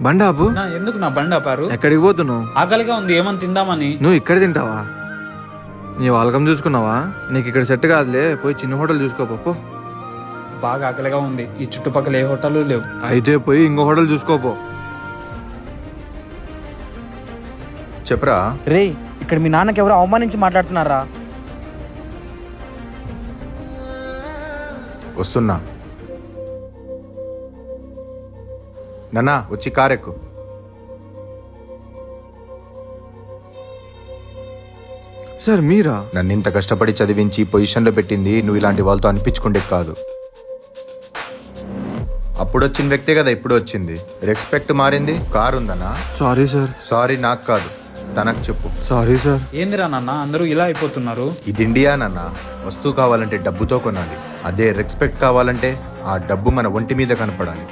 బండాపు ఎందుకు నా బండి ఆపారు? ఎక్కడికి పోతున్నావు? ఆకలిగా ఉంది, ఏమని తిందామని. నువ్వు ఇక్కడ తింటావా? నీ వాళ్ళకం చూసుకున్నావా? నీకు ఇక్కడ సెట్ కాదులే, పోయి చిన్న హోటల్ చూసుకో పప్పు. బాగా ఆకలిగా ఉంది, ఈ చుట్టుపక్కల ఏ హోటల్ లేవు. అయితే పోయి ఇంకో హోటల్ చూసుకోపో. చెప్పరా. రే, ఇక్కడ మీ నాన్నకి ఎవరో అవమానించి మాట్లాడుతున్నారా? వస్తున్నా. నాన్నా వచ్చి కారెక్కు. సార్ మీరా? నన్ను ఇంత కష్టపడి చదివించి పొజిషన్లో పెట్టింది నువ్వు ఇలాంటి వాళ్ళతో అనిపించుకుంటే కాదు. అప్పుడు వచ్చిన వ్యక్తే కదా ఇప్పుడు వచ్చింది. రెస్పెక్ట్ మారింది. కారు ఉందన్నా. Sorry sir. సారీ నాకు కాదు, తనకు చెప్పు. Sorry sir. ఏందిరా నాన్న అందరూ ఇలా అయిపోతున్నారు? ఇది ఇండియా నాన్న. వస్తువు కావాలంటే డబ్బుతో కొనాలి, అదే రెస్పెక్ట్ కావాలంటే ఆ డబ్బు మన ఒంటి మీద కనపడాలి.